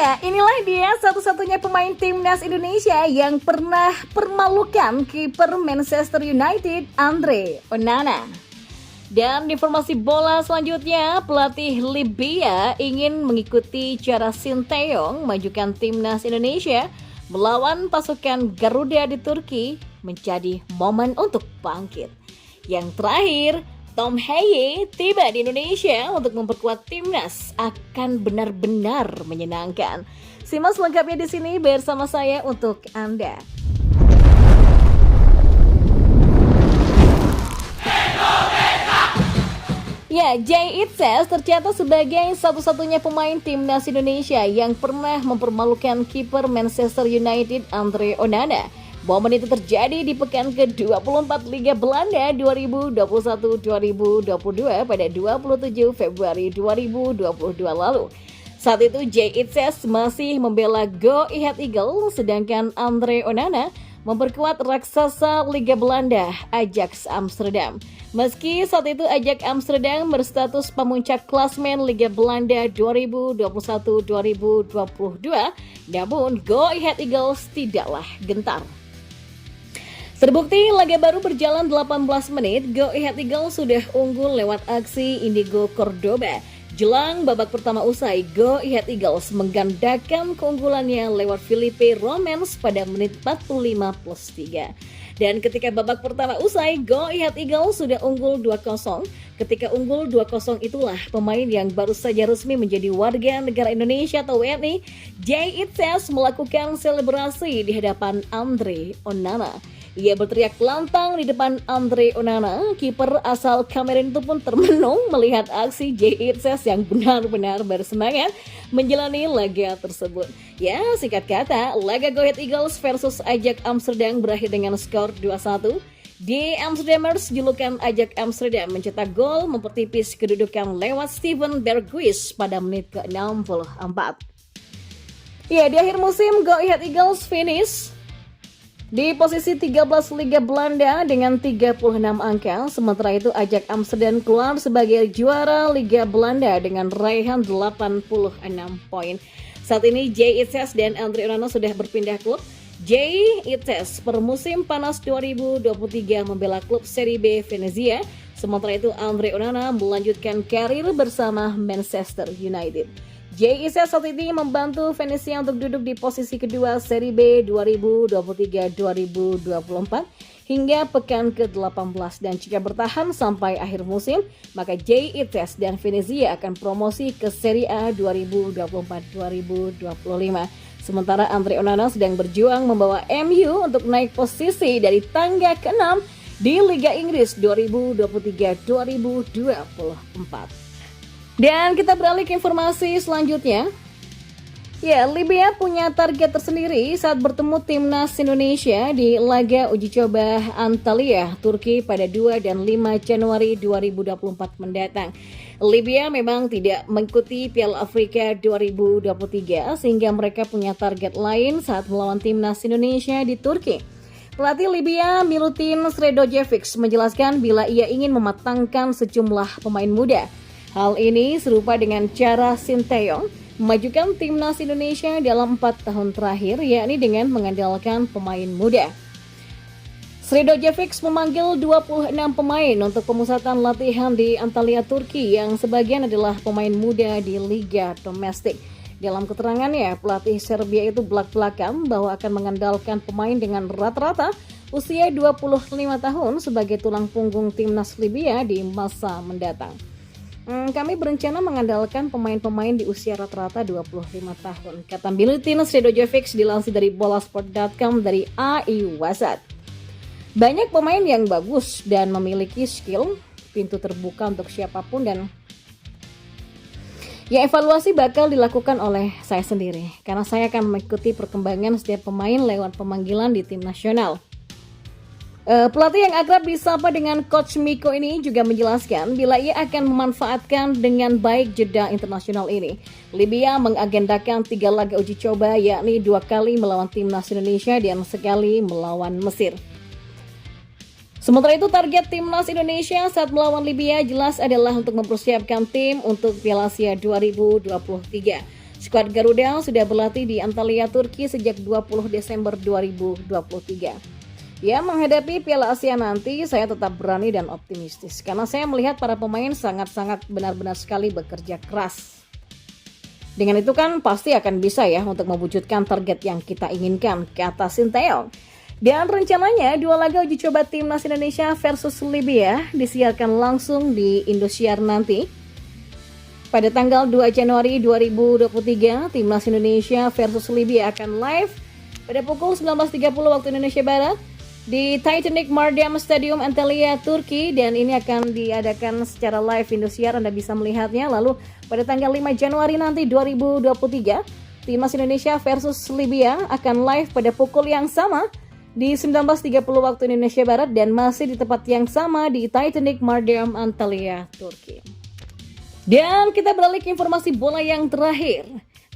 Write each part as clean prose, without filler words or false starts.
Ya, inilah dia satu-satunya pemain timnas Indonesia yang pernah permalukan kiper Manchester United, Andre Onana. Dan informasi bola selanjutnya, pelatih Libya ingin mengikuti cara Sinteyong majukan timnas Indonesia melawan pasukan Garuda di Turki menjadi momen untuk bangkit. Yang terakhir, Tom Haye tiba di Indonesia untuk memperkuat timnas akan benar-benar menyenangkan. Simak selengkapnya di sini bersama saya untuk Anda. Ya, Jay Itzes tercatat sebagai satu-satunya pemain timnas Indonesia yang pernah mempermalukan kiper Manchester United Andre Onana. Momen itu terjadi di pekan ke-24 Liga Belanda 2021-2022 pada 27 Februari 2022 lalu. Saat itu Jay Itzes masih membela Go Ahead Eagles, sedangkan Andre Onana memperkuat raksasa Liga Belanda Ajax Amsterdam. Meski saat itu Ajax Amsterdam berstatus pemuncak klasmen Liga Belanda 2021-2022, namun Go Ahead Eagles tidaklah gentar. Terbukti laga baru berjalan 18 menit, Go Ahead Eagles sudah unggul lewat aksi Indigo Cordoba. Jelang babak pertama usai, Go Ahead Eagles menggandakan keunggulannya lewat Felipe Romans pada menit 45+3. Dan ketika babak pertama usai, Go Ahead Eagles sudah unggul 2-0. Ketika unggul 2-0 itulah pemain yang baru saja resmi menjadi warga negara Indonesia atau WNI, Jay Itzes melakukan selebrasi di hadapan Andre Onana. Ia berteriak lantang di depan Andre Onana. Kiper asal Kamerun itu pun termenung melihat aksi Jay Itzes yang benar-benar bersemangat menjalani laga tersebut. Ya, singkat kata, laga Go Ahead Eagles versus Ajax Amsterdam berakhir dengan skor 2-1. Di Amsterdammers, julukan Ajax Amsterdam mencetak gol mempertipis kedudukan lewat Steven Berghuis pada menit ke-64. Ya, di akhir musim Go Ahead Eagles finish di posisi 13 Liga Belanda dengan 36 angka, sementara itu Ajax Amsterdam keluar sebagai juara Liga Belanda dengan raihan 86 poin. Saat ini Jay Itzes dan Andre Onana sudah berpindah klub. Jay Itzes per musim panas 2023 membela klub Serie B Venezia, sementara itu Andre Onana melanjutkan karir bersama Manchester United. Jay Itzes saat ini membantu Venezia untuk duduk di posisi kedua Serie B 2023-2024 hingga pekan ke-18, dan jika bertahan sampai akhir musim, maka Jay Itzes dan Venezia akan promosi ke Serie A 2024-2025. Sementara Andre Onana sedang berjuang membawa MU untuk naik posisi dari tangga ke-6 di Liga Inggris 2023-2024. Dan kita beralih ke informasi selanjutnya. Ya, Libya punya target tersendiri saat bertemu timnas Indonesia di laga uji coba Antalya, Turki pada 2 dan 5 Januari 2024 mendatang. Libya memang tidak mengikuti Piala Afrika 2023 sehingga mereka punya target lain saat melawan timnas Indonesia di Turki. Pelatih Libya Milutin Sredojevic menjelaskan bila ia ingin mematangkan sejumlah pemain muda. Hal ini serupa dengan cara Sinteyong memajukan timnas Indonesia dalam 4 tahun terakhir, yakni dengan mengandalkan pemain muda. Sredojevic memanggil 26 pemain untuk pemusatan latihan di Antalya, Turki, yang sebagian adalah pemain muda di liga domestik. Dalam keterangannya, pelatih Serbia itu belak-belakan bahwa akan mengandalkan pemain dengan rata-rata usia 25 tahun sebagai tulang punggung timnas Libya di masa mendatang. Kami berencana mengandalkan pemain-pemain di usia rata-rata 25 tahun, kata Milutin Sredojevic dilansir dari bolasport.com dari AI Wasat. Banyak pemain yang bagus dan memiliki skill, pintu terbuka untuk siapapun, dan ya evaluasi bakal dilakukan oleh saya sendiri karena saya akan mengikuti perkembangan setiap pemain lewat pemanggilan di tim nasional. Pelatih yang akrab disapa dengan Coach Miko ini juga menjelaskan bila ia akan memanfaatkan dengan baik jeda internasional ini. Libya mengagendakan 3 laga uji coba, yakni 2 kali melawan timnas Indonesia dan sekali melawan Mesir. Sementara itu target timnas Indonesia saat melawan Libya jelas adalah untuk mempersiapkan tim untuk Piala Asia 2023. Skuad Garuda sudah berlatih di Antalya, Turki sejak 20 Desember 2023. Ya, menghadapi Piala Asia nanti saya tetap berani dan optimistis karena saya melihat para pemain sangat-sangat benar-benar sekali bekerja keras. Dengan itu kan pasti akan bisa ya untuk mewujudkan target yang kita inginkan, kata Sinteyong. Dan rencananya 2 laga uji coba Timnas Indonesia versus Libya disiarkan langsung di Indosiar nanti. Pada tanggal 2 Januari 2023, Timnas Indonesia versus Libya akan live pada pukul 19.30 waktu Indonesia Barat di Titanic Mardiam Stadium Antalya, Turki, dan ini akan diadakan secara live Indosiar, Anda bisa melihatnya. Lalu pada tanggal 5 Januari nanti 2023, Timnas Indonesia versus Libya akan live pada pukul yang sama di 19.30 waktu Indonesia Barat dan masih di tempat yang sama di Titanic Mardiam Antalya, Turki. Dan kita beralih ke informasi bola yang terakhir.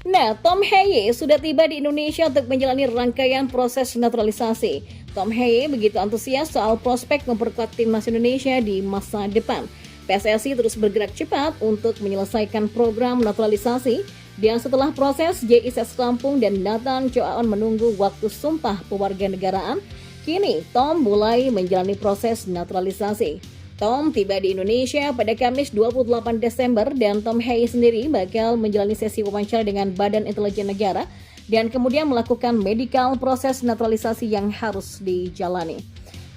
Nah, Tom Heye sudah tiba di Indonesia untuk menjalani rangkaian proses naturalisasi. Tom Heye begitu antusias soal prospek memperkuat timnas Indonesia di masa depan. PSSI terus bergerak cepat untuk menyelesaikan program naturalisasi. Dan setelah proses JIS rampung dan Nathan Choaon menunggu waktu sumpah pewarganegaraan, kini Tom mulai menjalani proses naturalisasi. Tom tiba di Indonesia pada Kamis 28 Desember dan Tom Heye sendiri bakal menjalani sesi wawancara dengan Badan Intelijen Negara dan kemudian melakukan medical proses naturalisasi yang harus dijalani.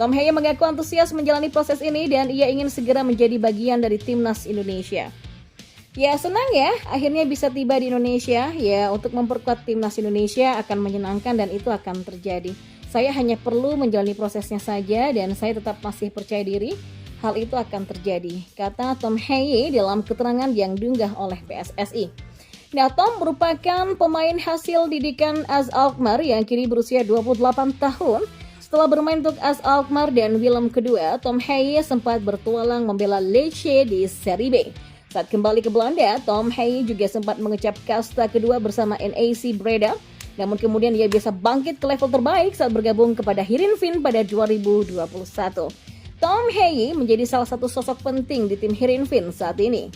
Tom Heye mengaku antusias menjalani proses ini dan ia ingin segera menjadi bagian dari timnas Indonesia. Ya, senang ya akhirnya bisa tiba di Indonesia. Ya, untuk memperkuat timnas Indonesia akan menyenangkan dan itu akan terjadi. Saya hanya perlu menjalani prosesnya saja dan saya tetap masih percaya diri. Hal itu akan terjadi, kata Tom Heye dalam keterangan yang diunggah oleh PSSI. Nah, Tom merupakan pemain hasil didikan AS Alkmaar yang kini berusia 28 tahun. Setelah bermain untuk AS Alkmaar dan Willem II, Tom Heye sempat bertualang membela Lecce di Serie B. Saat kembali ke Belanda, Tom Heye juga sempat mengecap kasta kedua bersama NAC Breda. Namun kemudian ia bisa bangkit ke level terbaik saat bergabung kepada Heerenveen pada 2021. Tom Heye menjadi salah satu sosok penting di tim Heerenveen saat ini.